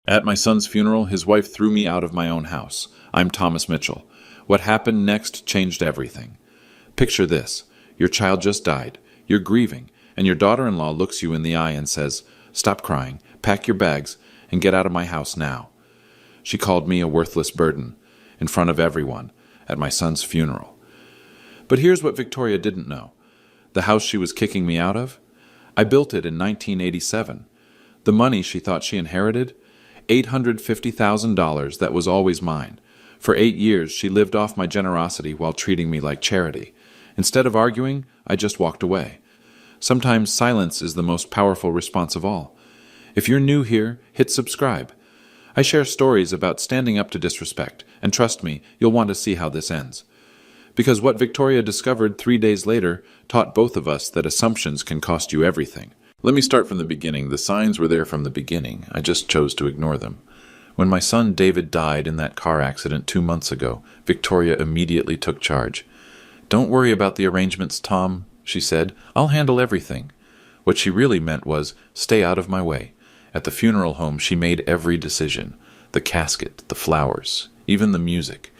At my son's funeral, his wife threw me out of my own house. I'm Thomas Mitchell. What happened next changed everything. Picture this. Your child just died. You're grieving, and your daughter-in-law looks you in the eye and says, "Stop crying, pack your bags, and get out of my house now." She called me a worthless burden, in front of everyone, at my son's funeral. But here's what Victoria didn't know. The house she was kicking me out of? I built it in 1987. The money she thought she inherited? $850,000 that was always mine. For 8 years, she lived off my generosity while treating me like charity. Instead of arguing, I just walked away. Sometimes silence is the most powerful response of all. If you're new here, hit subscribe. I share stories about standing up to disrespect, and trust me, you'll want to see how this ends. Because what Victoria discovered 3 days later taught both of us that assumptions can cost you everything. Let me start from the beginning. The signs were there from the beginning. I just chose to ignore them. When my son David died in that car accident 2 months ago, Victoria immediately took charge. "Don't worry about the arrangements, Tom," she said. "I'll handle everything." What she really meant was, stay out of my way. At the funeral home, she made every decision. The casket, the flowers, even the music.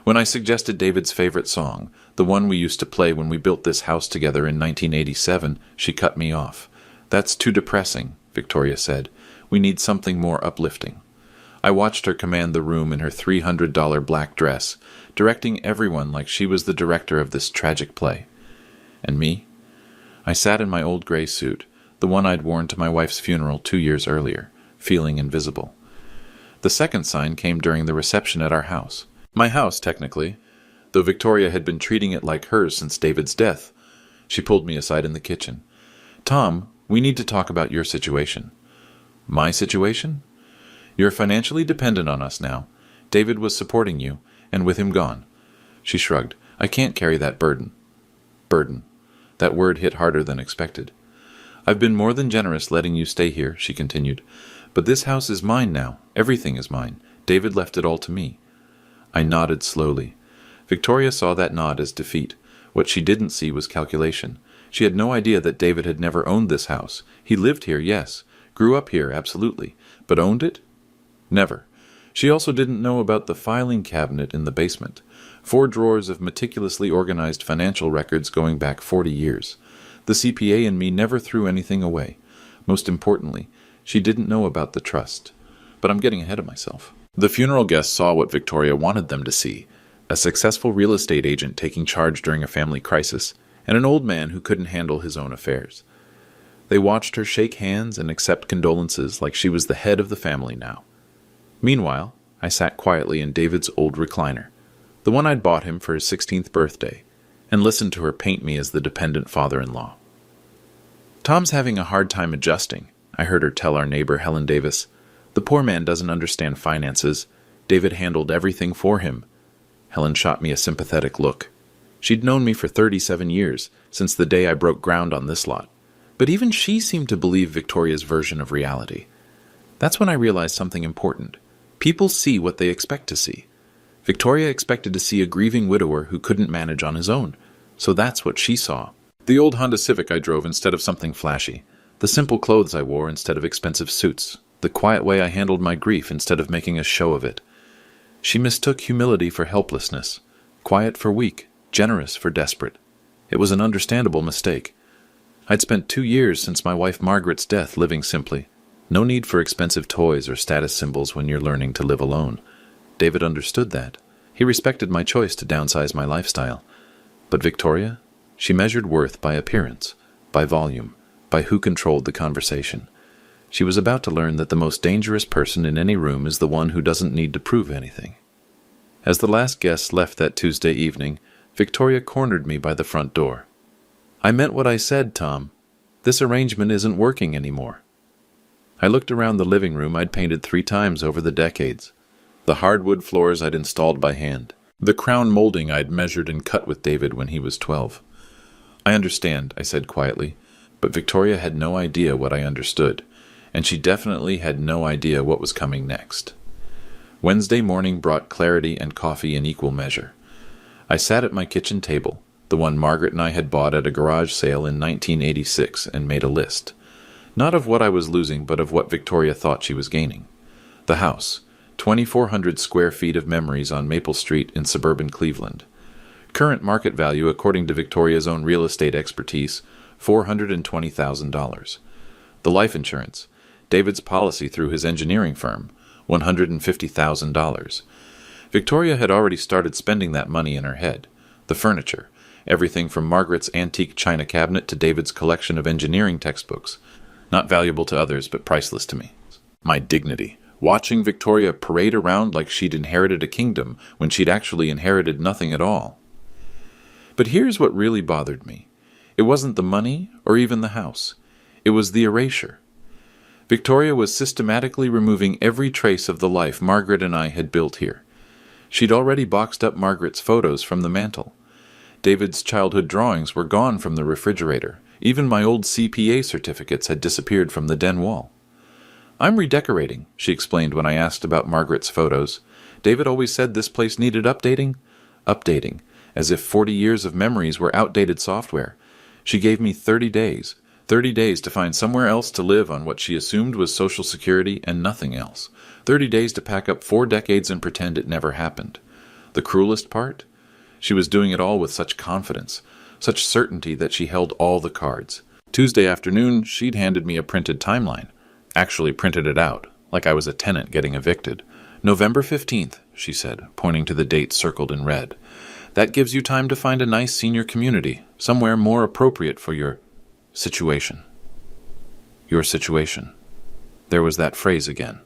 When I suggested David's favorite song, the one we used to play when we built this house together in 1987, she cut me off. "That's too depressing," Victoria said. "We need something more uplifting." I watched her command the room in her $300 black dress, directing everyone like she was the director of this tragic play. And me? I sat in my old gray suit, the one I'd worn to my wife's funeral 2 years earlier, feeling invisible. The second sign came during the reception at our house. My house, technically, though Victoria had been treating it like hers since David's death. She pulled me aside in the kitchen. "Tom, we need to talk about your situation." "My situation?" "You're financially dependent on us now. David was supporting you, and with him gone." She shrugged. "I can't carry that burden." Burden. That word hit harder than expected. "I've been more than generous letting you stay here," she continued. "But this house is mine now. Everything is mine. David left it all to me." I nodded slowly. Victoria saw that nod as defeat. What she didn't see was calculation. She had no idea that David had never owned this house. He lived here, yes. Grew up here, absolutely. But owned it? Never. She also didn't know about the filing cabinet in the basement. 4 drawers of meticulously organized financial records going back 40 years. The CPA in me never threw anything away. Most importantly, she didn't know about the trust. But I'm getting ahead of myself. The funeral guests saw what Victoria wanted them to see. A successful real estate agent taking charge during a family crisis, and an old man who couldn't handle his own affairs. They watched her shake hands and accept condolences like she was the head of the family now. Meanwhile, I sat quietly in David's old recliner, the one I'd bought him for his 16th birthday, and listened to her paint me as the dependent father-in-law. "Tom's having a hard time adjusting," I heard her tell our neighbor Helen Davis. "The poor man doesn't understand finances. David handled everything for him." Helen shot me a sympathetic look. She'd known me for 37 years, since the day I broke ground on this lot. But even she seemed to believe Victoria's version of reality. That's when I realized something important. People see what they expect to see. Victoria expected to see a grieving widower who couldn't manage on his own. So that's what she saw. The old Honda Civic I drove instead of something flashy. The simple clothes I wore instead of expensive suits. The quiet way I handled my grief instead of making a show of it. She mistook humility for helplessness. Quiet for weak. Generous for desperate. It was an understandable mistake. I'd spent 2 years since my wife Margaret's death living simply. No need for expensive toys or status symbols when you're learning to live alone. David understood that. He respected my choice to downsize my lifestyle. But Victoria? She measured worth by appearance, by volume, by who controlled the conversation. She was about to learn that the most dangerous person in any room is the one who doesn't need to prove anything. As the last guests left that Tuesday evening, Victoria cornered me by the front door. "I meant what I said, Tom. This arrangement isn't working anymore." I looked around the living room I'd painted 3 times over the decades. The hardwood floors I'd installed by hand. The crown molding I'd measured and cut with David when he was 12. "I understand," I said quietly, but Victoria had no idea what I understood, and she definitely had no idea what was coming next. Wednesday morning brought clarity and coffee in equal measure. I sat at my kitchen table, the one Margaret and I had bought at a garage sale in 1986, and made a list. Not of what I was losing, but of what Victoria thought she was gaining. The house, 2,400 square feet of memories on Maple Street in suburban Cleveland. Current market value, according to Victoria's own real estate expertise, $420,000. The life insurance, David's policy through his engineering firm, $150,000. Victoria had already started spending that money in her head. The furniture, everything from Margaret's antique china cabinet to David's collection of engineering textbooks, not valuable to others but priceless to me. My dignity, watching Victoria parade around like she'd inherited a kingdom when she'd actually inherited nothing at all. But here's what really bothered me. It wasn't the money or even the house. It was the erasure. Victoria was systematically removing every trace of the life Margaret and I had built here. She'd already boxed up Margaret's photos from the mantel. David's childhood drawings were gone from the refrigerator. Even my old CPA certificates had disappeared from the den wall. "I'm redecorating," she explained when I asked about Margaret's photos. "David always said this place needed updating." Updating, as if 40 years of memories were outdated software. She gave me 30 days. 30 days to find somewhere else to live on what she assumed was Social Security and nothing else. 30 days to pack up 4 decades and pretend it never happened. The cruelest part? She was doing it all with such confidence, such certainty that she held all the cards. Tuesday afternoon, she'd handed me a printed timeline. Actually printed it out, like I was a tenant getting evicted. "November 15th, she said, pointing to the date circled in red. "That gives you time to find a nice senior community, somewhere more appropriate for your situation." Your situation. There was that phrase again.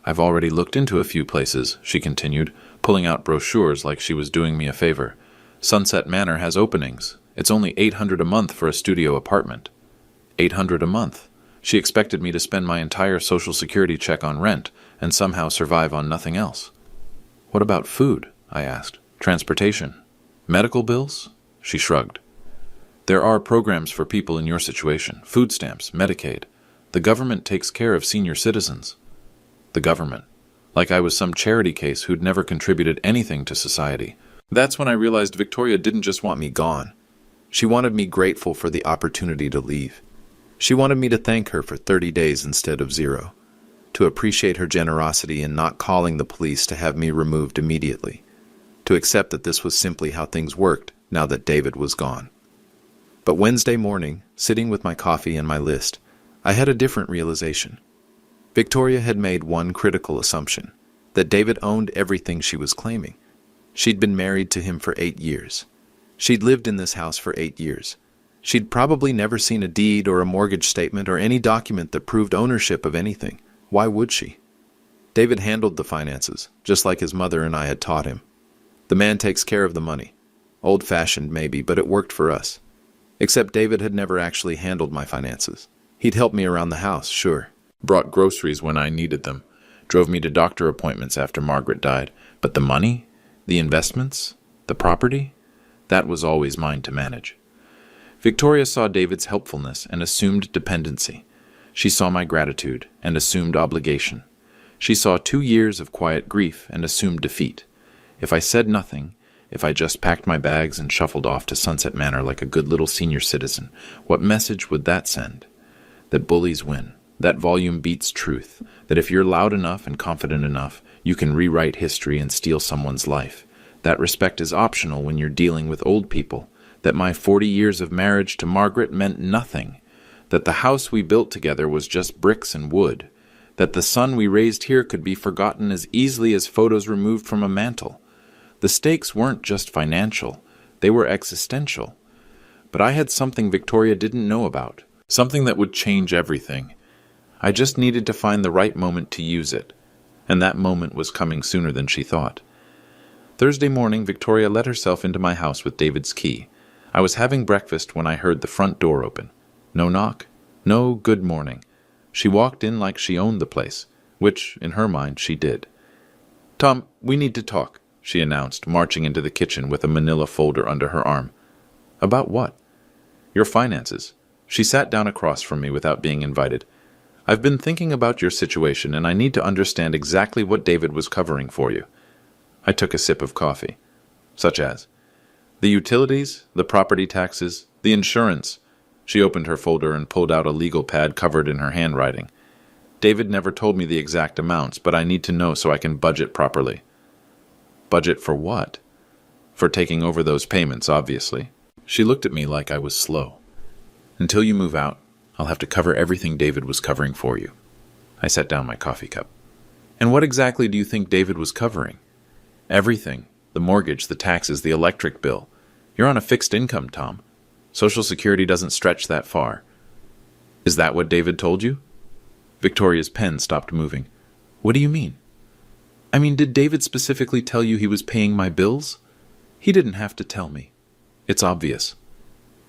"I've already looked into a few places," she continued, pulling out brochures like she was doing me a favor. "Sunset Manor has openings. It's only $800 a month for a studio apartment." $800 a month. She expected me to spend my entire Social Security check on rent and somehow survive on nothing else. "What about food?" I asked. "Transportation? Medical bills?" She shrugged. "There are programs for people in your situation. Food stamps, Medicaid. The government takes care of senior citizens." The government. Like I was some charity case who'd never contributed anything to society. That's when I realized Victoria didn't just want me gone. She wanted me grateful for the opportunity to leave. She wanted me to thank her for 30 days instead of 0, to appreciate her generosity in not calling the police to have me removed immediately, to accept that this was simply how things worked now that David was gone. But Wednesday morning, sitting with my coffee and my list, I had a different realization. Victoria had made one critical assumption, that David owned everything she was claiming. She'd been married to him for 8 years. She'd lived in this house for 8 years. She'd probably never seen a deed or a mortgage statement or any document that proved ownership of anything. Why would she? David handled the finances, just like his mother and I had taught him. The man takes care of the money. Old-fashioned maybe, but it worked for us. Except David had never actually handled my finances. He'd helped me around the house, sure. Brought groceries when I needed them. Drove me to doctor appointments after Margaret died. But the money? The investments? The property? That was always mine to manage. Victoria saw David's helpfulness and assumed dependency. She saw my gratitude and assumed obligation. She saw 2 years of quiet grief and assumed defeat. If I said nothing, if I just packed my bags and shuffled off to Sunset Manor like a good little senior citizen, what message would that send? That bullies win. That volume beats truth. That if you're loud enough and confident enough, you can rewrite history and steal someone's life. That respect is optional when you're dealing with old people. That my 40 years of marriage to Margaret meant nothing. That the house we built together was just bricks and wood. That the son we raised here could be forgotten as easily as photos removed from a mantel. The stakes weren't just financial, they were existential. But I had something Victoria didn't know about, something that would change everything. I just needed to find the right moment to use it, and that moment was coming sooner than she thought. Thursday morning, Victoria let herself into my house with David's key. I was having breakfast when I heard the front door open. No knock, no good morning. She walked in like she owned the place, which, in her mind, she did. "Tom, we need to talk," she announced, marching into the kitchen with a manila folder under her arm. "About what?" "Your finances." She sat down across from me without being invited. "I've been thinking about your situation, and I need to understand exactly what David was covering for you." I took a sip of coffee. "Such as?" "The utilities, the property taxes, the insurance." She opened her folder and pulled out a legal pad covered in her handwriting. David never told me the exact amounts, but I need to know so I can budget properly. Budget for what? For taking over those payments, obviously. She looked at me like I was slow. Until you move out, I'll have to cover everything David was covering for you. I set down my coffee cup. And what exactly do you think David was covering? Everything. The mortgage, the taxes, the electric bill. You're on a fixed income, Tom. Social Security doesn't stretch that far. Is that what David told you? Victoria's pen stopped moving. What do you mean? I mean, did David specifically tell you he was paying my bills? He didn't have to tell me. It's obvious.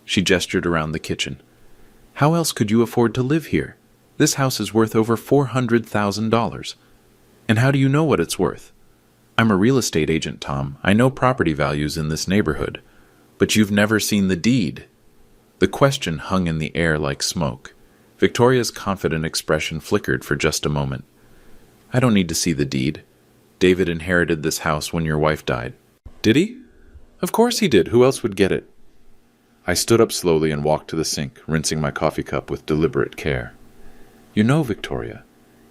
She gestured around the kitchen. How else could you afford to live here? This house is worth over $400,000. And how do you know what it's worth? I'm a real estate agent, Tom. I know property values in this neighborhood. But you've never seen the deed. The question hung in the air like smoke. Victoria's confident expression flickered for just a moment. I don't need to see the deed. David inherited this house when your wife died. Did he? Of course he did. Who else would get it? I stood up slowly and walked to the sink, rinsing my coffee cup with deliberate care. You know, Victoria,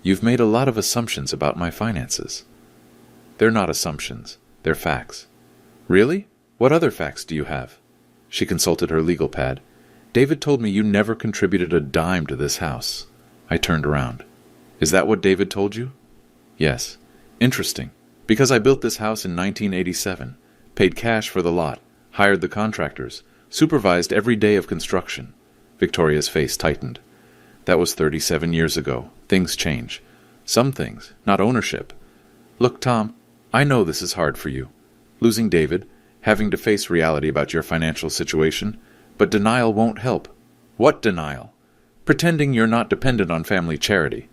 you've made a lot of assumptions about my finances. They're not assumptions. They're facts. Really? What other facts do you have? She consulted her legal pad. David told me you never contributed a dime to this house. I turned around. Is that what David told you? Yes. Interesting. Because I built this house in 1987, paid cash for the lot, hired the contractors, supervised every day of construction. Victoria's face tightened. That was 37 years ago. Things change. Some things, not ownership. Look, Tom, I know this is hard for you. Losing David, having to face reality about your financial situation, but denial won't help. What denial? Pretending you're not dependent on family charity.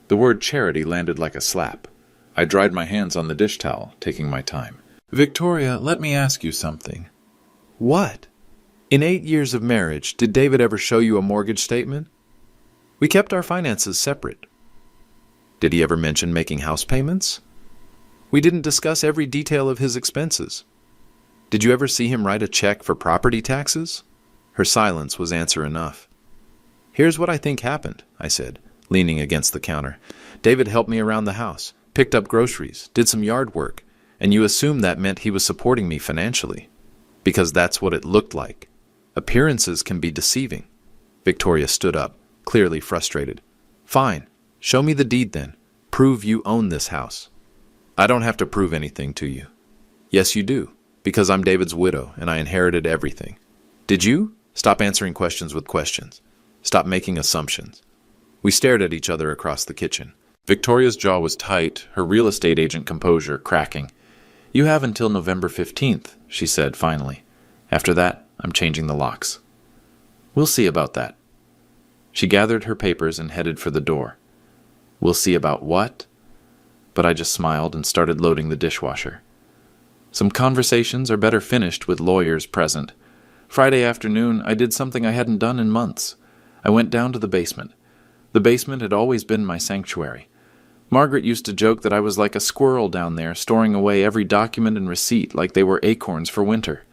The word charity landed like a slap. I dried my hands on the dish towel, taking my time. Victoria, let me ask you something. What? In 8 years of marriage, did David ever show you a mortgage statement? We kept our finances separate. Did he ever mention making house payments? We didn't discuss every detail of his expenses. Did you ever see him write a check for property taxes? Her silence was answer enough. Here's what I think happened, I said, leaning against the counter. David helped me around the house, picked up groceries, did some yard work, and you assumed that meant he was supporting me financially. Because that's what it looked like. Appearances can be deceiving. Victoria stood up, clearly frustrated. Fine. Show me the deed then. Prove you own this house. I don't have to prove anything to you. Yes, you do, because I'm David's widow and I inherited everything. Did you? Stop answering questions with questions. Stop making assumptions. We stared at each other across the kitchen. Victoria's jaw was tight, her real estate agent composure cracking. You have until November 15th, she said finally. After that, I'm changing the locks. We'll see about that. She gathered her papers and headed for the door. We'll see about what? But I just smiled and started loading the dishwasher. Some conversations are better finished with lawyers present. Friday afternoon, I did something I hadn't done in months. I went down to the basement. The basement had always been my sanctuary. Margaret used to joke that I was like a squirrel down there, storing away every document and receipt like they were acorns for winter.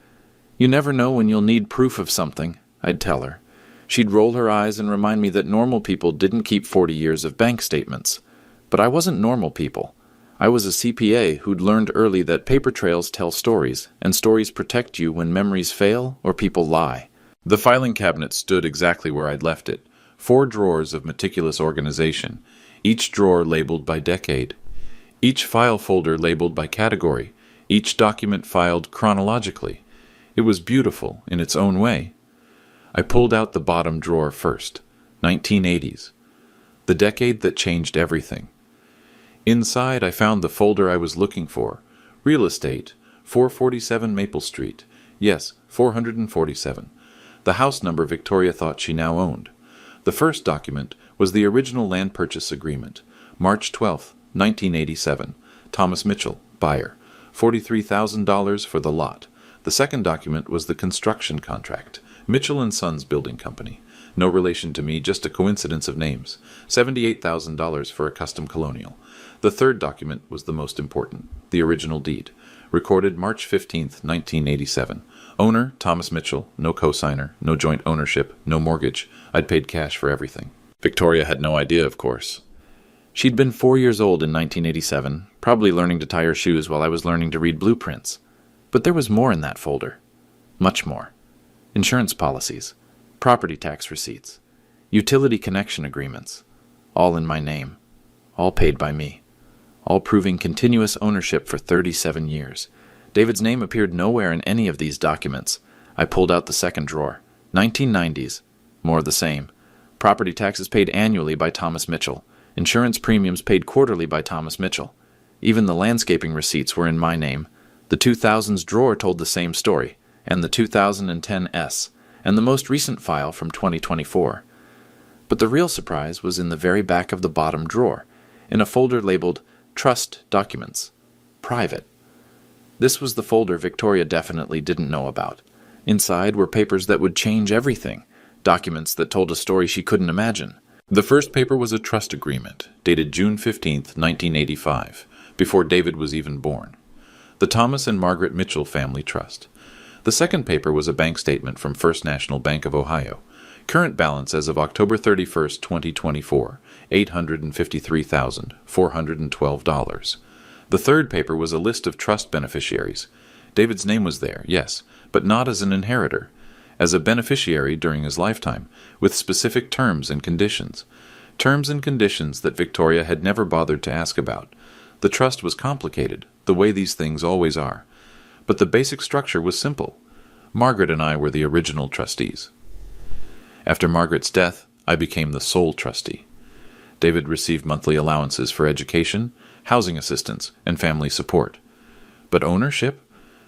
You never know when you'll need proof of something, I'd tell her. She'd roll her eyes and remind me that normal people didn't keep 40 years of bank statements. But I wasn't normal people. I was a CPA who'd learned early that paper trails tell stories, and stories protect you when memories fail or people lie. The filing cabinet stood exactly where I'd left it, 4 drawers of meticulous organization, each drawer labeled by decade, each file folder labeled by category, each document filed chronologically. It was beautiful in its own way. I pulled out the bottom drawer first, 1980s, the decade that changed everything. Inside, I found the folder I was looking for. Real estate, 447 Maple Street. Yes, 447. The house number Victoria thought she now owned. The first document was the original land purchase agreement, March 12, 1987. Thomas Mitchell, buyer. $43,000 for the lot. The second document was the construction contract, Mitchell & Sons Building Company. No relation to me, just a coincidence of names. $78,000 for a custom colonial. The third document was the most important, the original deed, recorded March 15, 1987. Owner, Thomas Mitchell, no cosigner, no joint ownership, no mortgage. I'd paid cash for everything. Victoria had no idea, of course. She'd been 4 years old in 1987, probably learning to tie her shoes while I was learning to read blueprints. But there was more in that folder. Much more. Insurance policies, property tax receipts, utility connection agreements, all in my name, all paid by me, all proving continuous ownership for 37 years. David's name appeared nowhere in any of these documents. I pulled out the second drawer. 1990s. More of the same. Property taxes paid annually by Thomas Mitchell. Insurance premiums paid quarterly by Thomas Mitchell. Even the landscaping receipts were in my name. The 2000s drawer told the same story, and the 2010 S, and the most recent file from 2024. But the real surprise was in the very back of the bottom drawer, in a folder labeled Trust Documents. Private. This was the folder Victoria definitely didn't know about. Inside were papers that would change everything, documents that told a story she couldn't imagine. The first paper was a trust agreement, dated June 15, 1985, before David was even born. The Thomas and Margaret Mitchell Family Trust. The second paper was a bank statement from First National Bank of Ohio. Current balance as of October 31, 2024, $853,412. The third paper was a list of trust beneficiaries. David's name was there, yes, but not as an inheritor. As a beneficiary during his lifetime, with specific terms and conditions. Terms and conditions that Victoria had never bothered to ask about. The trust was complicated, the way these things always are. But the basic structure was simple. Margaret and I were the original trustees. After Margaret's death, I became the sole trustee. David received monthly allowances for education, housing assistance, and family support. But ownership?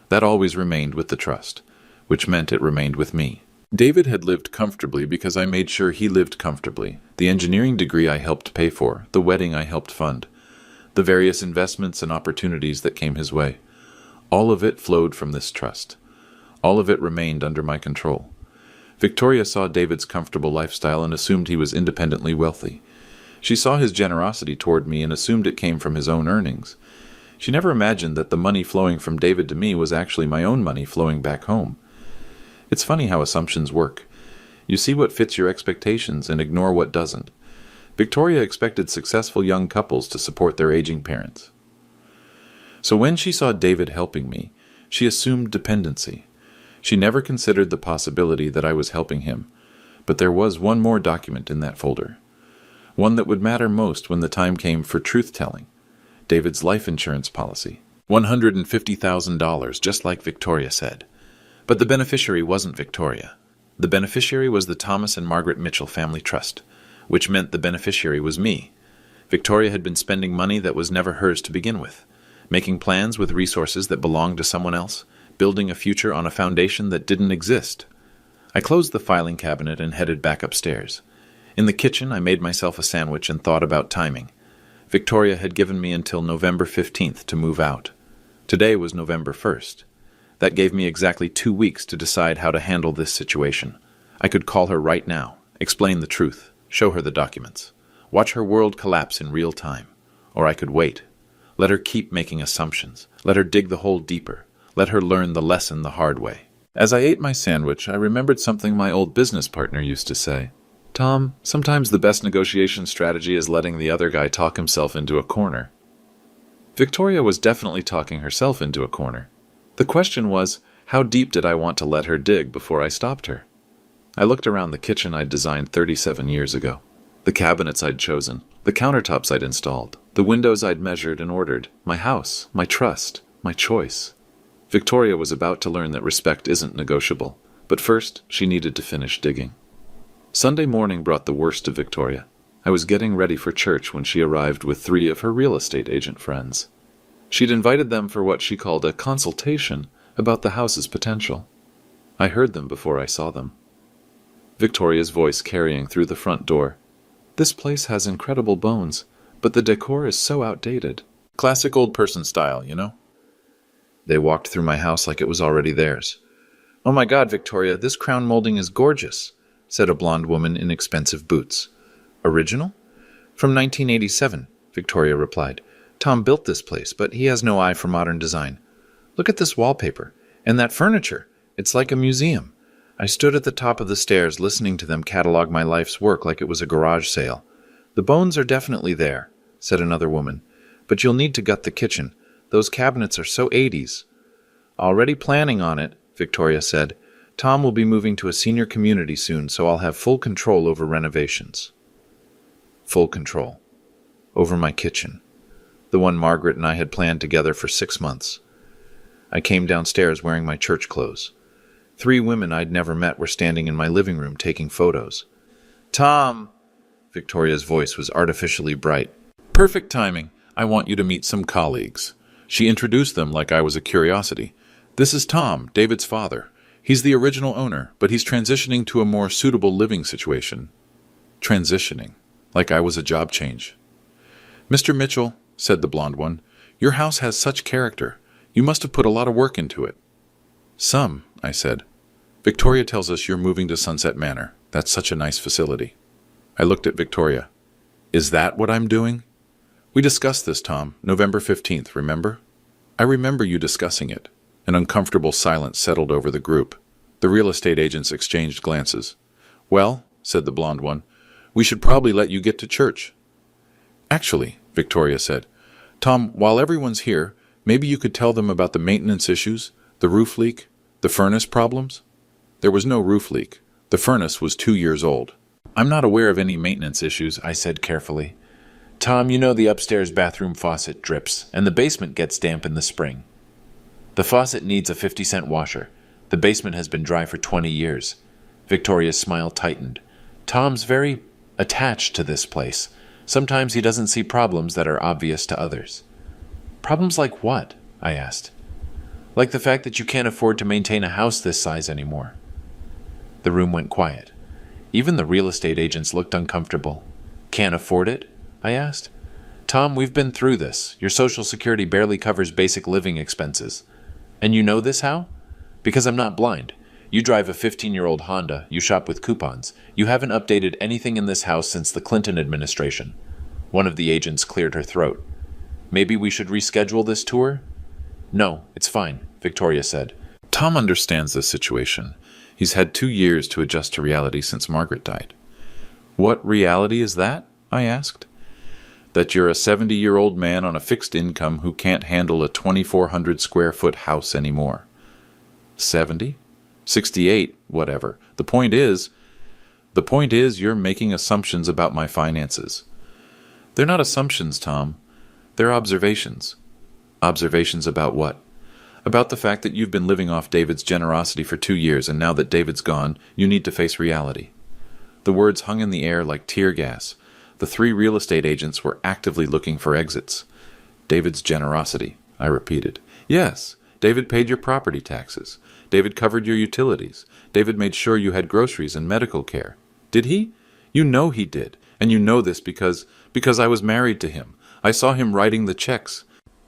That always remained with the trust, which meant it remained with me. David had lived comfortably because I made sure he lived comfortably. The engineering degree I helped pay for, the wedding I helped fund, the various investments and opportunities that came his way. All of it flowed from this trust. All of it remained under my control. Victoria saw David's comfortable lifestyle and assumed he was independently wealthy. She saw his generosity toward me and assumed it came from his own earnings. She never imagined that the money flowing from David to me was actually my own money flowing back home. It's funny how assumptions work. You see what fits your expectations and ignore what doesn't. Victoria expected successful young couples to support their aging parents. So when she saw David helping me, she assumed dependency. She never considered the possibility that I was helping him. But there was one more document in that folder. One that would matter most when the time came for truth-telling. David's life insurance policy. $150,000, just like Victoria said. But the beneficiary wasn't Victoria. The beneficiary was the Thomas and Margaret Mitchell Family Trust, which meant the beneficiary was me. Victoria had been spending money that was never hers to begin with, making plans with resources that belonged to someone else, building a future on a foundation that didn't exist. I closed the filing cabinet and headed back upstairs. In the kitchen, I made myself a sandwich and thought about timing. Victoria had given me until November 15th to move out. Today was November 1st. That gave me exactly 2 weeks to decide how to handle this situation. I could call her right now, explain the truth, show her the documents, watch her world collapse in real time. Or I could wait. Let her keep making assumptions. Let her dig the hole deeper. Let her learn the lesson the hard way. As I ate my sandwich, I remembered something my old business partner used to say. Tom, sometimes the best negotiation strategy is letting the other guy talk himself into a corner. Victoria was definitely talking herself into a corner. The question was, how deep did I want to let her dig before I stopped her? I looked around the kitchen I'd designed 37 years ago. The cabinets I'd chosen, the countertops I'd installed, the windows I'd measured and ordered, my house, my trust, my choice. Victoria was about to learn that respect isn't negotiable, but first she needed to finish digging. Sunday morning brought the worst of Victoria. I was getting ready for church when she arrived with 3 of her real estate agent friends. She'd invited them for what she called a consultation about the house's potential. I heard them before I saw them. Victoria's voice carrying through the front door. This place has incredible bones, but the decor is so outdated. Classic old person style, you know? They walked through my house like it was already theirs. Oh my God, Victoria, this crown molding is gorgeous, said a blonde woman in expensive boots. Original? From 1987, Victoria replied. Tom built this place, but he has no eye for modern design. Look at this wallpaper, and that furniture. It's like a museum. I stood at the top of the stairs listening to them catalog my life's work like it was a garage sale. The bones are definitely there, said another woman. But you'll need to gut the kitchen. Those cabinets are so 80s. Already planning on it, Victoria said. Tom will be moving to a senior community soon, so I'll have full control over renovations. Full control. Over my kitchen. The one Margaret and I had planned together for 6 months. I came downstairs wearing my church clothes. 3 women I'd never met were standing in my living room taking photos. Tom! Victoria's voice was artificially bright. Perfect timing. I want you to meet some colleagues. She introduced them like I was a curiosity. This is Tom, David's father. He's the original owner, but he's transitioning to a more suitable living situation. Transitioning. Like I was a job change. Mr. Mitchell, said the blonde one, your house has such character. You must have put a lot of work into it. Some, I said. Victoria tells us you're moving to Sunset Manor. That's such a nice facility. I looked at Victoria. Is that what I'm doing? We discussed this, Tom, November 15th, remember? I remember you discussing it. An uncomfortable silence settled over the group. The real estate agents exchanged glances. Well, said the blonde one, we should probably let you get to church. Actually, Victoria said, Tom, while everyone's here, maybe you could tell them about the maintenance issues, the roof leak, the furnace problems? There was no roof leak. The furnace was 2 years old. I'm not aware of any maintenance issues, I said carefully. Tom, you know the upstairs bathroom faucet drips, and the basement gets damp in the spring. The faucet needs a 50-cent washer. The basement has been dry for 20 years. Victoria's smile tightened. Tom's very attached to this place. Sometimes he doesn't see problems that are obvious to others. Problems like what? I asked. Like the fact that you can't afford to maintain a house this size anymore. The room went quiet. Even the real estate agents looked uncomfortable. Can't afford it? I asked. Tom, we've been through this. Your Social Security barely covers basic living expenses. And you know this how? Because I'm not blind. You drive a 15-year-old Honda. You shop with coupons. You haven't updated anything in this house since the Clinton administration. One of the agents cleared her throat. Maybe we should reschedule this tour? No, it's fine, Victoria said. Tom understands this situation. He's had 2 years to adjust to reality since Margaret died. What reality is that? I asked. That you're a 70-year-old man on a fixed income who can't handle a 2,400 square foot house anymore. 70? 68? Whatever. The point is you're making assumptions about my finances. They're not assumptions, Tom. They're observations. Observations about what? About the fact that you've been living off David's generosity for 2 years, and now that David's gone, you need to face reality. The words hung in the air like tear gas. The 3 real estate agents were actively looking for exits. David's generosity, I repeated. Yes, David paid your property taxes. David covered your utilities. David made sure you had groceries and medical care. Did he? You know he did, and you know this because I was married to him. I saw him writing the checks.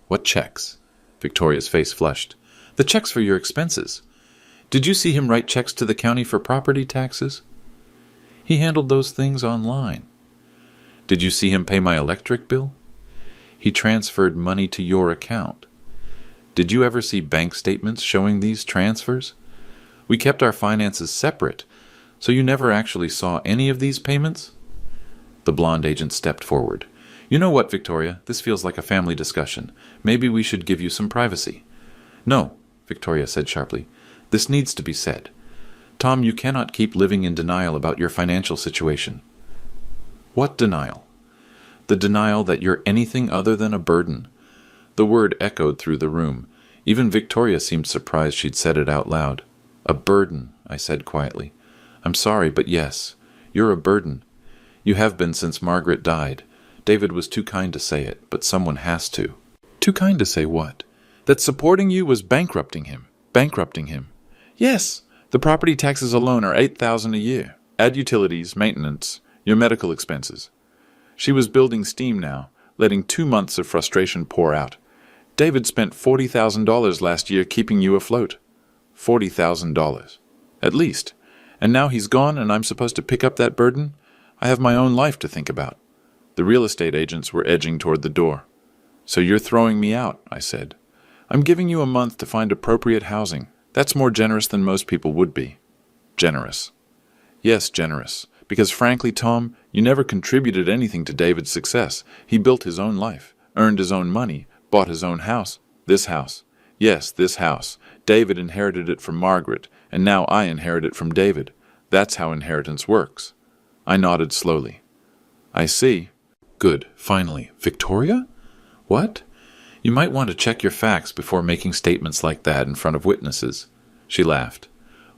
What checks? Victoria's face flushed. The checks for your expenses. Did you see him write checks to the county for property taxes? He handled those things online. Did you see him pay my electric bill? He transferred money to your account. Did you ever see bank statements showing these transfers? We kept our finances separate, so you never actually saw any of these payments? The blonde agent stepped forward. You know what, Victoria? This feels like a family discussion. Maybe we should give you some privacy. No, Victoria said sharply. This needs to be said. Tom, you cannot keep living in denial about your financial situation. What denial? The denial that you're anything other than a burden. The word echoed through the room. Even Victoria seemed surprised she'd said it out loud. A burden, I said quietly. I'm sorry, but yes, you're a burden. You have been since Margaret died. David was too kind to say it, but someone has to. Too kind to say what? That supporting you was bankrupting him. Bankrupting him. Yes, the property taxes alone are $8,000 a year. Add utilities, maintenance, your medical expenses. She was building steam now, letting 2 months of frustration pour out. David spent $40,000 last year keeping you afloat. $40,000. At least. And now he's gone and I'm supposed to pick up that burden? I have my own life to think about. The real estate agents were edging toward the door. So you're throwing me out, I said. I'm giving you a month to find appropriate housing. That's more generous than most people would be. Generous. Yes, generous. Because frankly, Tom, you never contributed anything to David's success. He built his own life, earned his own money, bought his own house. This house. Yes, this house. David inherited it from Margaret, and now I inherit it from David. That's how inheritance works. I nodded slowly. I see. Good. Finally. Victoria? What? You might want to check your facts before making statements like that in front of witnesses. She laughed.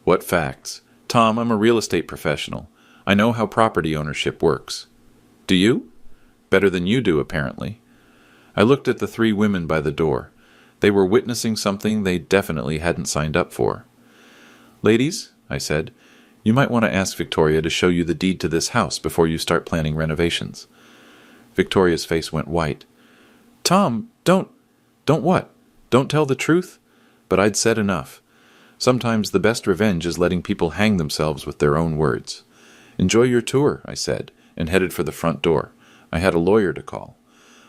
What facts? Tom, I'm a real estate professional. I know how property ownership works. Do you? Better than you do, apparently. I looked at the three women by the door. They were witnessing something they definitely hadn't signed up for. Ladies, I said, you might want to ask Victoria to show you the deed to this house before you start planning renovations. Victoria's face went white. Tom, don't what? Don't tell the truth? But I'd said enough. Sometimes the best revenge is letting people hang themselves with their own words. Enjoy your tour, I said, and headed for the front door. I had a lawyer to call.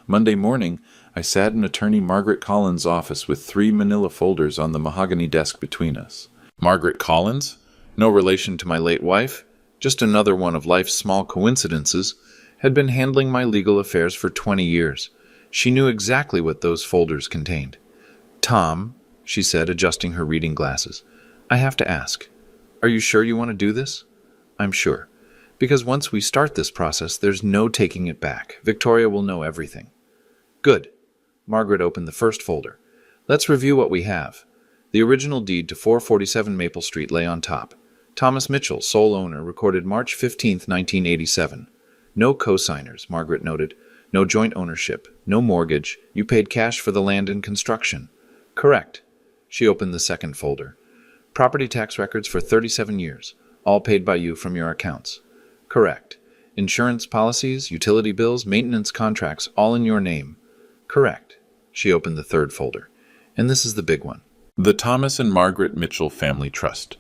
Monday morning, I sat in attorney Margaret Collins' office with 3 manila folders on the mahogany desk between us. Margaret Collins? No relation to my late wife, just another one of life's small coincidences, had been handling my legal affairs for 20 years. She knew exactly what those folders contained. Tom, she said, adjusting her reading glasses, I have to ask, are you sure you want to do this? I'm sure. Because once we start this process, there's no taking it back. Victoria will know everything. Good. Margaret opened the first folder. Let's review what we have. The original deed to 447 Maple Street lay on top. Thomas Mitchell, sole owner, recorded March 15, 1987. No co-signers, Margaret noted. No joint ownership. No mortgage. You paid cash for the land and construction. Correct. She opened the second folder. Property tax records for 37 years. All paid by you from your accounts. Correct. Insurance policies, utility bills, maintenance contracts, all in your name. Correct. She opened the third folder. And this is the big one. The Thomas and Margaret Mitchell Family Trust.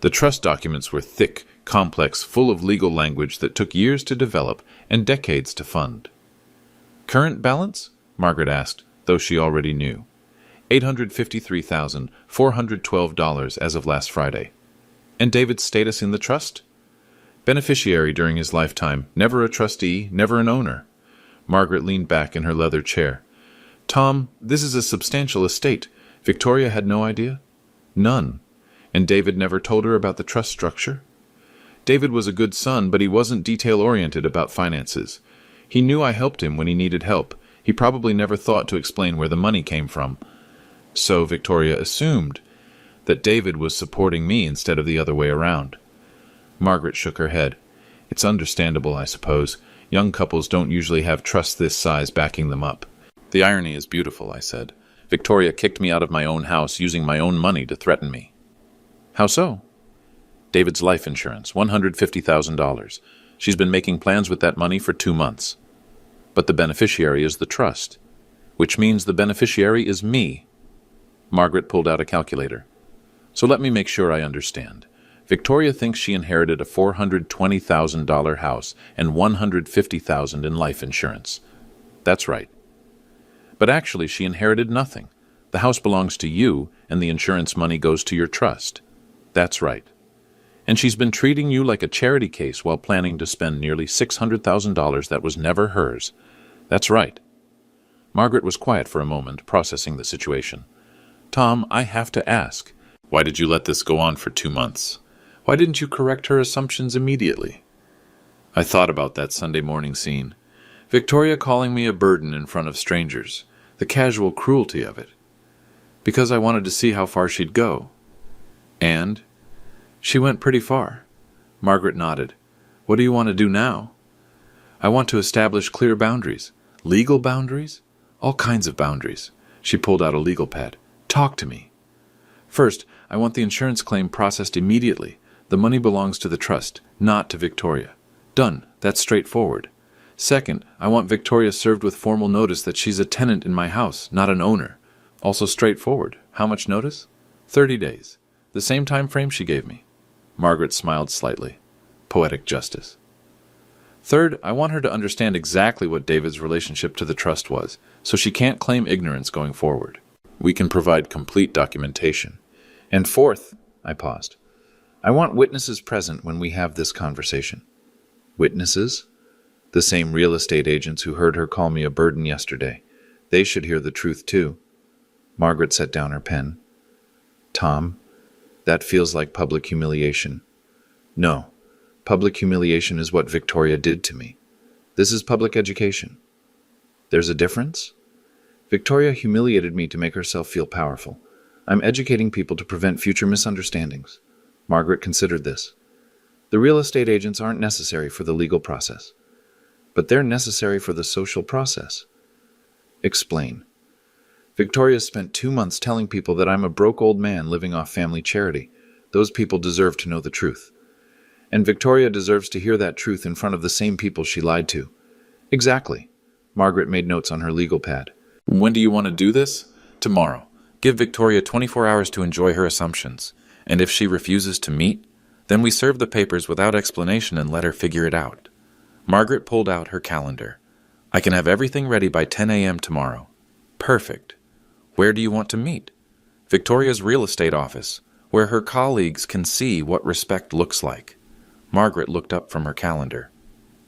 The trust documents were thick, complex, full of legal language that took years to develop and decades to fund. Current balance? Margaret asked, though she already knew. $853,412 as of last Friday. And David's status in the trust? Beneficiary during his lifetime, never a trustee, never an owner. Margaret leaned back in her leather chair. Tom, this is a substantial estate. Victoria had no idea? None. And David never told her about the trust structure? David was a good son, but he wasn't detail-oriented about finances. He knew I helped him when he needed help. He probably never thought to explain where the money came from. So Victoria assumed that David was supporting me instead of the other way around. Margaret shook her head. It's understandable, I suppose. Young couples don't usually have trust this size backing them up. The irony is beautiful, I said. Victoria kicked me out of my own house using my own money to threaten me. How so? David's life insurance, $150,000. She's been making plans with that money for 2 months. But the beneficiary is the trust, which means the beneficiary is me. Margaret pulled out a calculator. So let me make sure I understand. Victoria thinks she inherited a $420,000 house and $150,000 in life insurance. That's right. But actually she inherited nothing. The house belongs to you, and the insurance money goes to your trust. That's right. And she's been treating you like a charity case while planning to spend nearly $600,000 that was never hers. That's right. Margaret was quiet for a moment, processing the situation. Tom, I have to ask, why did you let this go on for 2 months? Why didn't you correct her assumptions immediately? I thought about that Sunday morning scene. Victoria calling me a burden in front of strangers. The casual cruelty of it. Because I wanted to see how far she'd go. And she went pretty far. Margaret nodded. What do you want to do now? I want to establish clear boundaries. Legal boundaries? All kinds of boundaries. She pulled out a legal pad. Talk to me. First, I want the insurance claim processed immediately. The money belongs to the trust, not to Victoria. Done. That's straightforward. Second, I want Victoria served with formal notice that she's a tenant in my house, not an owner. Also straightforward. How much notice? 30 days. The same time frame she gave me. Margaret smiled slightly. Poetic justice. Third, I want her to understand exactly what David's relationship to the trust was, so she can't claim ignorance going forward. We can provide complete documentation. And fourth, I paused, I want witnesses present when we have this conversation. Witnesses? The same real estate agents who heard her call me a burden yesterday. They should hear the truth too. Margaret set down her pen. Tom, that feels like public humiliation. No, public humiliation is what Victoria did to me. This is public education. There's a difference? Victoria humiliated me to make herself feel powerful. I'm educating people to prevent future misunderstandings. Margaret considered this. The real estate agents aren't necessary for the legal process, but they're necessary for the social process. Explain. Victoria spent 2 months telling people that I'm a broke old man living off family charity. Those people deserve to know the truth. And Victoria deserves to hear that truth in front of the same people she lied to. Exactly. Margaret made notes on her legal pad. When do you want to do this? Tomorrow. Give Victoria 24 hours to enjoy her assumptions. And if she refuses to meet, then we serve the papers without explanation and let her figure it out. Margaret pulled out her calendar. I can have everything ready by 10 a.m. tomorrow. Perfect. Where do you want to meet? Victoria's real estate office, where her colleagues can see what respect looks like. Margaret looked up from her calendar.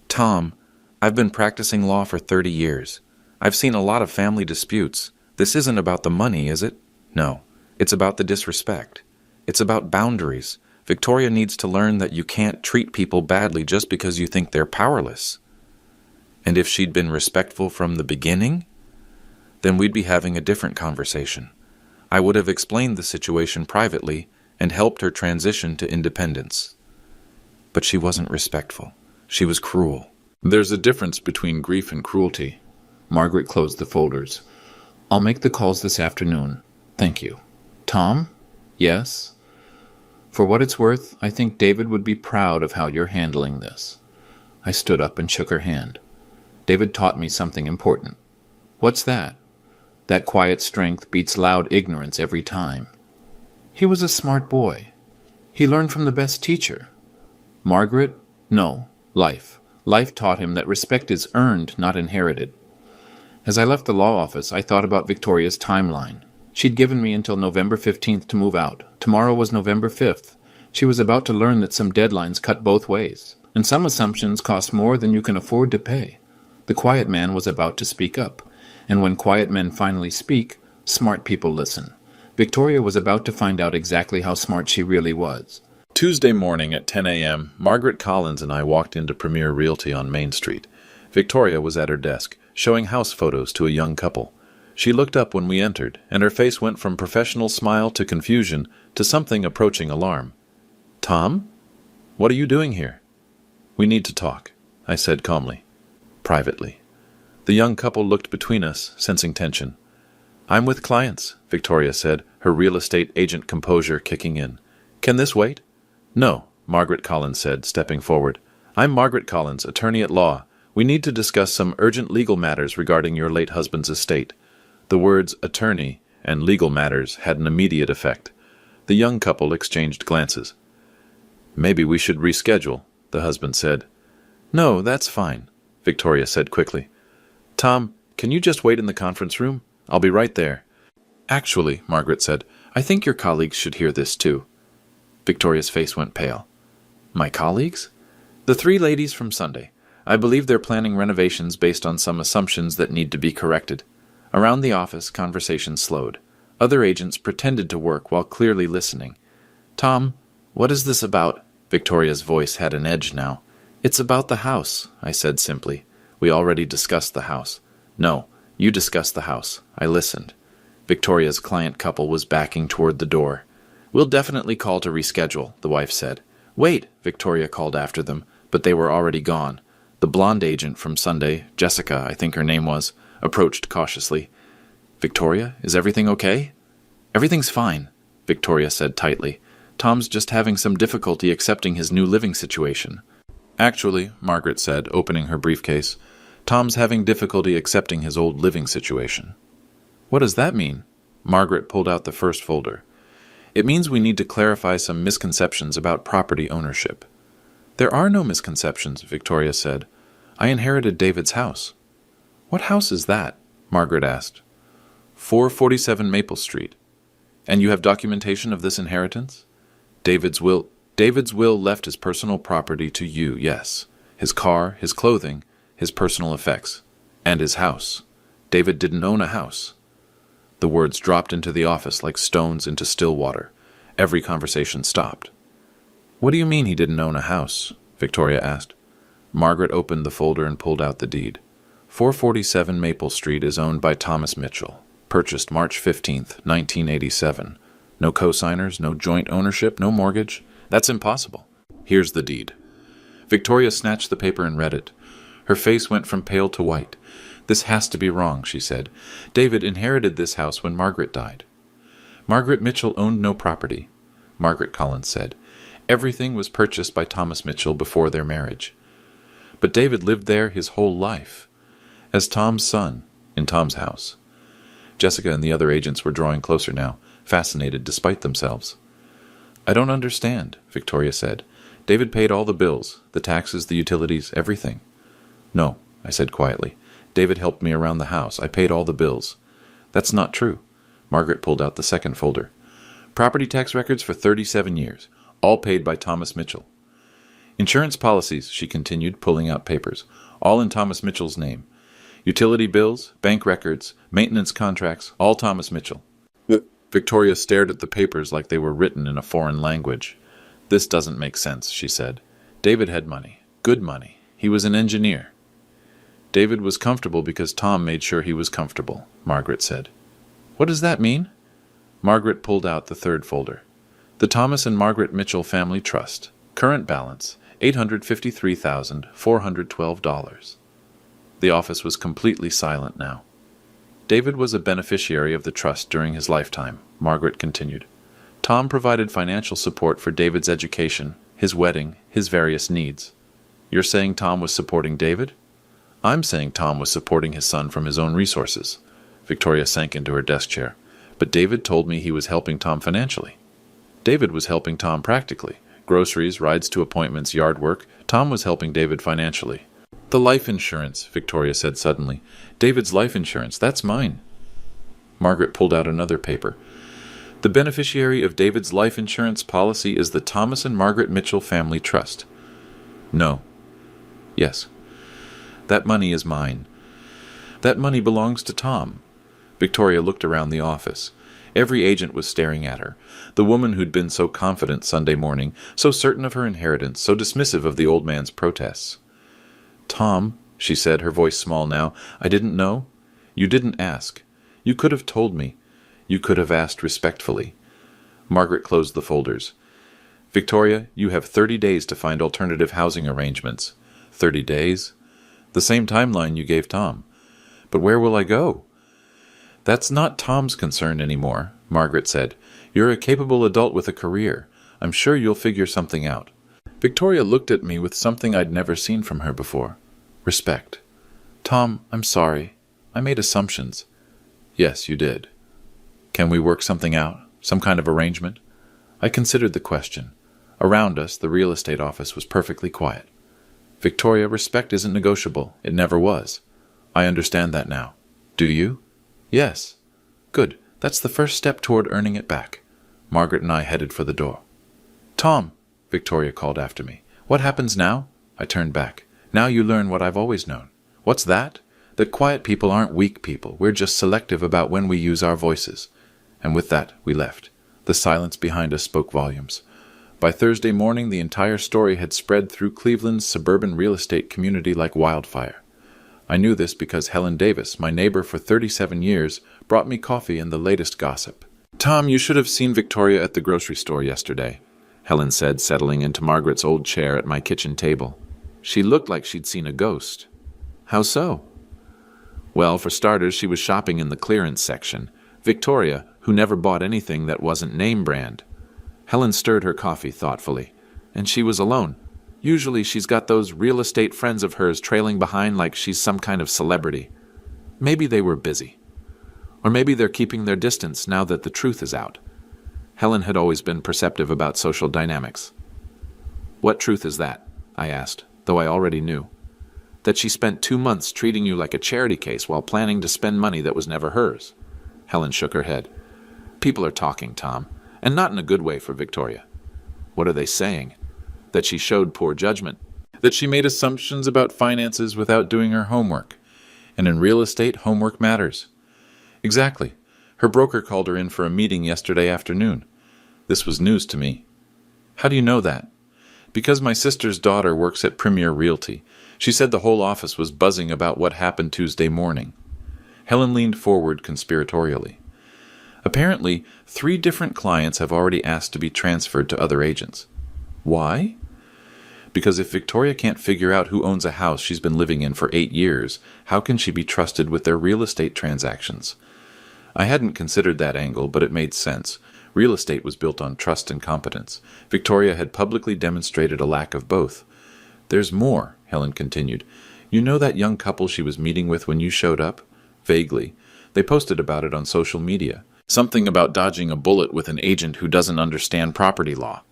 Tom, I've been practicing law for 30 years. I've seen a lot of family disputes. This isn't about the money, is it? No, it's about the disrespect. It's about boundaries. Victoria needs to learn that you can't treat people badly just because you think they're powerless. And if she'd been respectful from the beginning, then we'd be having a different conversation. I would have explained the situation privately and helped her transition to independence. But she wasn't respectful. She was cruel. There's a difference between grief and cruelty. Margaret closed the folders. I'll make the calls this afternoon. Thank you. Tom? Yes? For what it's worth, I think David would be proud of how you're handling this. I stood up and shook her hand. David taught me something important. What's that? That quiet strength beats loud ignorance every time. He was a smart boy. He learned from the best teacher. Margaret? No, life. Life taught him that respect is earned, not inherited. As I left the law office, I thought about Victoria's timeline. She'd given me until November 15th to move out. Tomorrow was November 5th. She was about to learn that some deadlines cut both ways, and some assumptions cost more than you can afford to pay. The quiet man was about to speak up. And when quiet men finally speak, smart people listen. Victoria was about to find out exactly how smart she really was. Tuesday morning at 10 a.m., Margaret Collins and I walked into Premier Realty on Main Street. Victoria was at her desk, showing house photos to a young couple. She looked up when we entered, and her face went from professional smile to confusion to something approaching alarm. Tom? What are you doing here? We need to talk, I said calmly. Privately. The young couple looked between us, sensing tension. I'm with clients, Victoria said, her real estate agent composure kicking in. Can this wait? No, Margaret Collins said, stepping forward. I'm Margaret Collins, attorney at law. We need to discuss some urgent legal matters regarding your late husband's estate. The words attorney and legal matters had an immediate effect. The young couple exchanged glances. Maybe we should reschedule, the husband said. No, that's fine, Victoria said quickly. Tom, can you just wait in the conference room? I'll be right there. Actually, Margaret said, I think your colleagues should hear this too. Victoria's face went pale. My colleagues? The 3 ladies from Sunday. I believe they're planning renovations based on some assumptions that need to be corrected. Around the office, conversation slowed. Other agents pretended to work while clearly listening. Tom, what is this about? Victoria's voice had an edge now. It's about the house, I said simply. We already discussed the house. No, you discussed the house. I listened. Victoria's client couple was backing toward the door. We'll definitely call to reschedule, the wife said. Wait, Victoria called after them, but they were already gone. The blonde agent from Sunday, Jessica, I think her name was, approached cautiously. Victoria, is everything okay? Everything's fine, Victoria said tightly. Tom's just having some difficulty accepting his new living situation. Actually, Margaret said, opening her briefcase, Tom's having difficulty accepting his old living situation. What does that mean? Margaret pulled out the first folder. It means we need to clarify some misconceptions about property ownership. There are no misconceptions, Victoria said. I inherited David's house. What house is that? Margaret asked. 447 Maple Street. And you have documentation of this inheritance? David's will left his personal property to you, yes. His car, his clothing, his personal effects, and his house. David didn't own a house. The words dropped into the office like stones into still water. Every conversation stopped. "What do you mean he didn't own a house?" Victoria asked. Margaret opened the folder and pulled out the deed. 447 Maple Street is owned by Thomas Mitchell. Purchased March 15th, 1987. No co-signers, no joint ownership, no mortgage. That's impossible. Here's the deed. Victoria snatched the paper and read it. Her face went from pale to white. "This has to be wrong," she said. "David inherited this house when Margaret died." "Margaret Mitchell owned no property," Margaret Collins said. "Everything was purchased by Thomas Mitchell before their marriage. But David lived there his whole life, as Tom's son, in Tom's house." Jessica and the other agents were drawing closer now, fascinated despite themselves. "I don't understand," Victoria said. "David paid all the bills, the taxes, the utilities, everything." "No," I said quietly. "David helped me around the house. I paid all the bills." "That's not true." Margaret pulled out the second folder. "Property tax records for 37 years, all paid by Thomas Mitchell. Insurance policies," she continued, pulling out papers, "all in Thomas Mitchell's name. Utility bills, bank records, maintenance contracts, all Thomas Mitchell." Victoria stared at the papers like they were written in a foreign language. "This doesn't make sense," she said. "David had money, good money. He was an engineer." "David was comfortable because Tom made sure he was comfortable," Margaret said. "What does that mean?" Margaret pulled out the third folder. "The Thomas and Margaret Mitchell Family Trust. Current balance, $853,412. The office was completely silent now. "David was a beneficiary of the trust during his lifetime," Margaret continued. "Tom provided financial support for David's education, his wedding, his various needs." "You're saying Tom was supporting David?" "I'm saying Tom was supporting his son from his own resources." Victoria sank into her desk chair. "But David told me he was helping Tom financially." "David was helping Tom practically. Groceries, rides to appointments, yard work. Tom was helping David financially." "The life insurance," Victoria said suddenly. "David's life insurance, that's mine." Margaret pulled out another paper. "The beneficiary of David's life insurance policy is the Thomas and Margaret Mitchell Family Trust." "No." "Yes." "That money is mine." "That money belongs to Tom." Victoria looked around the office. Every agent was staring at her. The woman who'd been so confident Sunday morning, so certain of her inheritance, so dismissive of the old man's protests. "Tom," she said, her voice small now, "I didn't know. You didn't ask. You could have told me. You could have asked respectfully." Margaret closed the folders. "Victoria, you have 30 days to find alternative housing arrangements." 30 days? The same timeline you gave Tom. "But where will I go?" "That's not Tom's concern anymore," Margaret said. "You're a capable adult with a career. I'm sure you'll figure something out." Victoria looked at me with something I'd never seen from her before. Respect. "Tom, I'm sorry. I made assumptions." "Yes, you did." "Can we work something out? Some kind of arrangement?" I considered the question. Around us, the real estate office was perfectly quiet. "Victoria, respect isn't negotiable. It never was. I understand that now. Do you?" "Yes." "Good. That's the first step toward earning it back." Margaret and I headed for the door. "Tom," Victoria called after me. "What happens now?" I turned back. "Now you learn what I've always known." "What's that?" "That quiet people aren't weak people. We're just selective about when we use our voices." And with that, we left. The silence behind us spoke volumes. By Thursday morning, the entire story had spread through Cleveland's suburban real estate community like wildfire. I knew this because Helen Davis, my neighbor for 37 years, brought me coffee and the latest gossip. "Tom, you should have seen Victoria at the grocery store yesterday," Helen said, settling into Margaret's old chair at my kitchen table. "She looked like she'd seen a ghost." "How so?" "Well, for starters, she was shopping in the clearance section. Victoria, who never bought anything that wasn't name brand." Helen stirred her coffee thoughtfully. "And she was alone. Usually she's got those real estate friends of hers trailing behind like she's some kind of celebrity. Maybe they were busy. Or maybe they're keeping their distance now that the truth is out." Helen had always been perceptive about social dynamics. "What truth is that?" I asked, though I already knew. "That she spent 2 months treating you like a charity case while planning to spend money that was never hers." Helen shook her head. "People are talking, Tom, and not in a good way for Victoria." "What are they saying?" "That she showed poor judgment." That she made assumptions about finances without doing her homework. And in real estate, homework matters. Exactly. Her broker called her in for a meeting yesterday afternoon. This was news to me. How do you know that? Because my sister's daughter works at Premier Realty. She said the whole office was buzzing about what happened Tuesday morning. Helen leaned forward conspiratorially. Apparently, 3 different clients have already asked to be transferred to other agents. Why? Because if Victoria can't figure out who owns a house she's been living in for 8 years, how can she be trusted with their real estate transactions? I hadn't considered that angle, but it made sense. Real estate was built on trust and competence. Victoria had publicly demonstrated a lack of both. There's more, Helen continued. You know that young couple she was meeting with when you showed up? Vaguely. They posted about it on social media. Something about dodging a bullet with an agent who doesn't understand property law.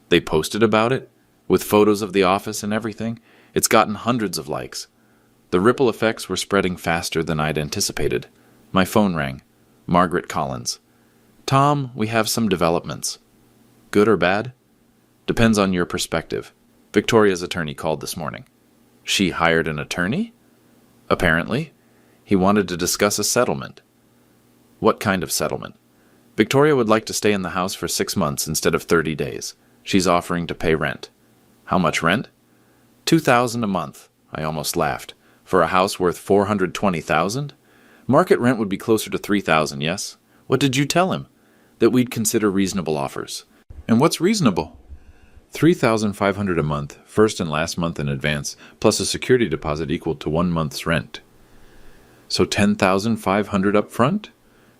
They posted about it? With photos of the office and everything? It's gotten hundreds of likes. The ripple effects were spreading faster than I'd anticipated. My phone rang. Margaret Collins. Tom, we have some developments. Good or bad? Depends on your perspective. Victoria's attorney called this morning. She hired an attorney? Apparently. He wanted to discuss a settlement. What kind of settlement? Victoria would like to stay in the house for 6 months instead of 30 days. She's offering to pay rent. How much rent? $2,000 a month. I almost laughed. For a house worth $420,000? Market rent would be closer to $3,000, yes? What did you tell him? That we'd consider reasonable offers. And what's reasonable? $3,500 a month, first and last month in advance, plus a security deposit equal to 1 month's rent. So $10,500 up front?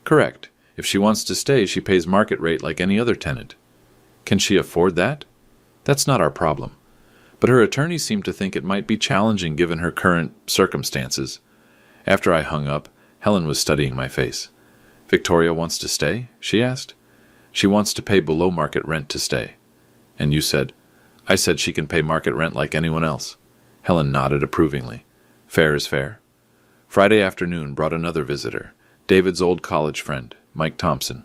Correct. If she wants to stay, she pays market rate like any other tenant. Can she afford that? That's not our problem. But her attorney seemed to think it might be challenging given her current circumstances. After I hung up, Helen was studying my face. Victoria wants to stay? She asked. She wants to pay below market rent to stay. And you said? I said she can pay market rent like anyone else. Helen nodded approvingly. Fair is fair. Friday afternoon brought another visitor, David's old college friend, Mike Thompson.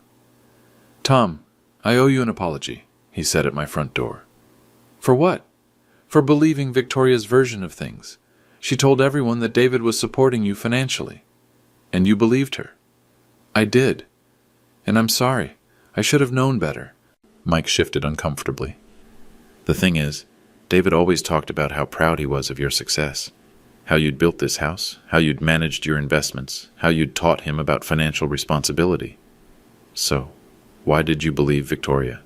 Tom, I owe you an apology, he said at my front door. For what? For believing Victoria's version of things. She told everyone that David was supporting you financially. And you believed her. I did. And I'm sorry. I should have known better. Mike shifted uncomfortably. The thing is, David always talked about how proud he was of your success. How you'd built this house, how you'd managed your investments, how you'd taught him about financial responsibility. So, why did you believe Victoria?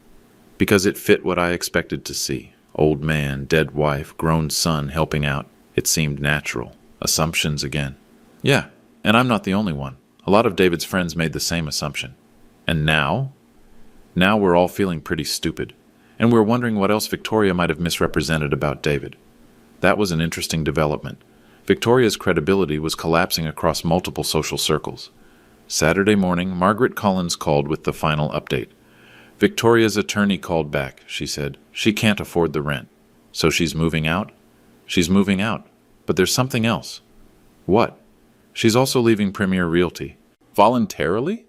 Because it fit what I expected to see. Old man, dead wife, grown son helping out. It seemed natural. Assumptions again. Yeah, and I'm not the only one. A lot of David's friends made the same assumption. And now? Now we're all feeling pretty stupid. And we're wondering what else Victoria might have misrepresented about David. That was an interesting development. Victoria's credibility was collapsing across multiple social circles. Saturday morning, Margaret Collins called with the final update. Victoria's attorney called back, she said. She can't afford the rent. So she's moving out? She's moving out. But there's something else. What? She's also leaving Premier Realty. Voluntarily?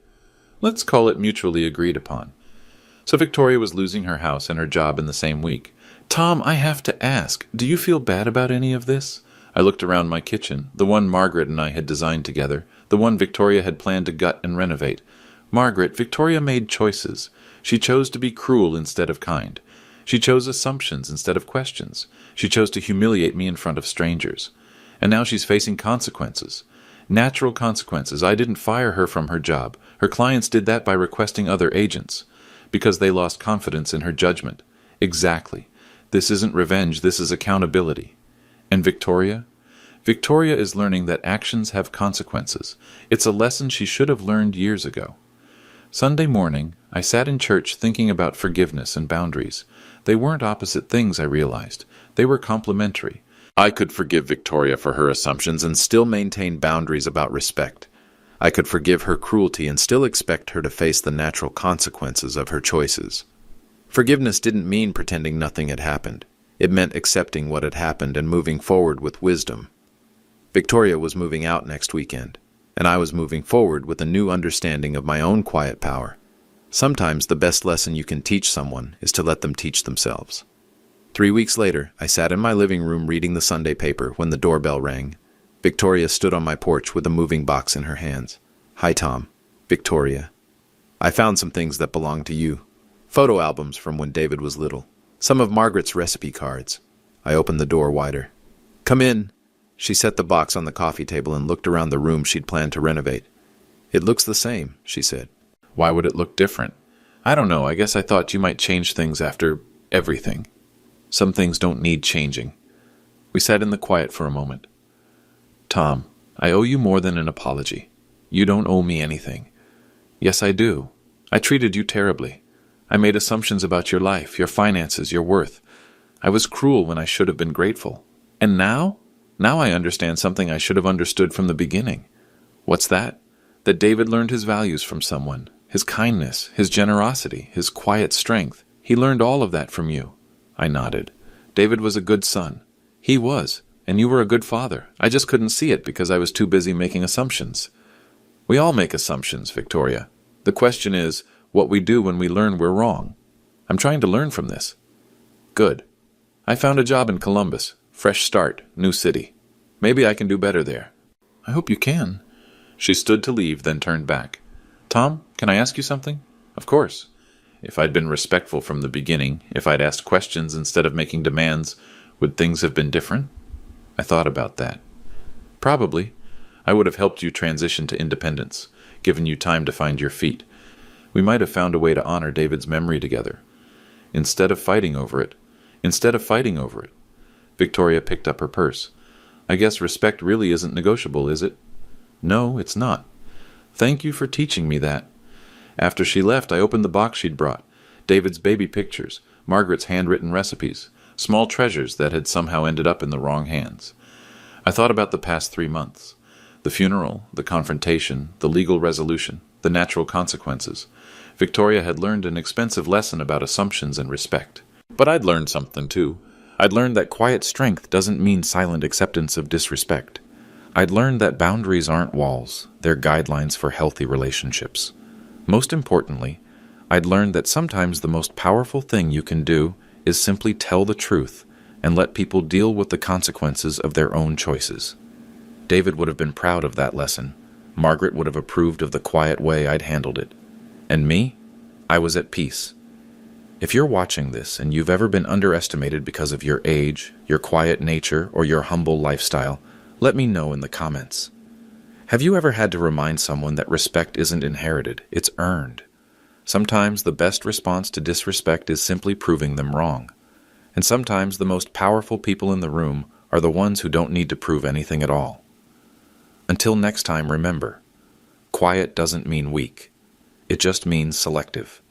Let's call it mutually agreed upon. So Victoria was losing her house and her job in the same week. Tom, I have to ask, do you feel bad about any of this? I looked around my kitchen, the one Margaret and I had designed together, the one Victoria had planned to gut and renovate. Margaret, Victoria made choices. She chose to be cruel instead of kind. She chose assumptions instead of questions. She chose to humiliate me in front of strangers. And now she's facing consequences. Natural consequences. I didn't fire her from her job. Her clients did that by requesting other agents. Because they lost confidence in her judgment. Exactly. This isn't revenge, this is accountability. And Victoria? Victoria is learning that actions have consequences. It's a lesson she should have learned years ago. Sunday morning, I sat in church thinking about forgiveness and boundaries. They weren't opposite things, I realized. They were complementary. I could forgive Victoria for her assumptions and still maintain boundaries about respect. I could forgive her cruelty and still expect her to face the natural consequences of her choices. Forgiveness didn't mean pretending nothing had happened. It meant accepting what had happened and moving forward with wisdom. Victoria was moving out next weekend, and I was moving forward with a new understanding of my own quiet power. Sometimes the best lesson you can teach someone is to let them teach themselves. 3 weeks later, I sat in my living room reading the Sunday paper when the doorbell rang. Victoria stood on my porch with a moving box in her hands. "Hi, Tom." "Victoria. I found some things that belong to you. Photo albums from when David was little. Some of Margaret's recipe cards." I opened the door wider. "Come in." She set the box on the coffee table and looked around the room she'd planned to renovate. "It looks the same," she said. Why would it look different? I don't know. I guess I thought you might change things after everything. Some things don't need changing. We sat in the quiet for a moment. Tom, I owe you more than an apology. You don't owe me anything. Yes, I do. I treated you terribly. I made assumptions about your life, your finances, your worth. I was cruel when I should have been grateful. And now? Now I understand something I should have understood from the beginning. What's that? That David learned his values from someone. His kindness, his generosity, his quiet strength. He learned all of that from you. I nodded. David was a good son. He was, and you were a good father. I just couldn't see it because I was too busy making assumptions. We all make assumptions, Victoria. The question is, what we do when we learn we're wrong. I'm trying to learn from this. Good. I found a job in Columbus. Fresh start, new city. Maybe I can do better there. I hope you can. She stood to leave, then turned back. Tom, can I ask you something? Of course. If I'd been respectful from the beginning, if I'd asked questions instead of making demands, would things have been different? I thought about that. Probably. I would have helped you transition to independence, given you time to find your feet. We might have found a way to honor David's memory together. Instead of fighting over it. Victoria picked up her purse. I guess respect really isn't negotiable, is it? No, it's not. Thank you for teaching me that. After she left, I opened the box she'd brought. David's baby pictures, Margaret's handwritten recipes, small treasures that had somehow ended up in the wrong hands. I thought about the past 3 months. The funeral, the confrontation, the legal resolution, the natural consequences. Victoria had learned an expensive lesson about assumptions and respect. But I'd learned something, too. I'd learned that quiet strength doesn't mean silent acceptance of disrespect. I'd learned that boundaries aren't walls, they're guidelines for healthy relationships. Most importantly, I'd learned that sometimes the most powerful thing you can do is simply tell the truth and let people deal with the consequences of their own choices. David would have been proud of that lesson. Margaret would have approved of the quiet way I'd handled it. And me? I was at peace. If you're watching this and you've ever been underestimated because of your age, your quiet nature, or your humble lifestyle, let me know in the comments. Have you ever had to remind someone that respect isn't inherited, it's earned? Sometimes the best response to disrespect is simply proving them wrong. And sometimes the most powerful people in the room are the ones who don't need to prove anything at all. Until next time, remember, quiet doesn't mean weak. It just means selective.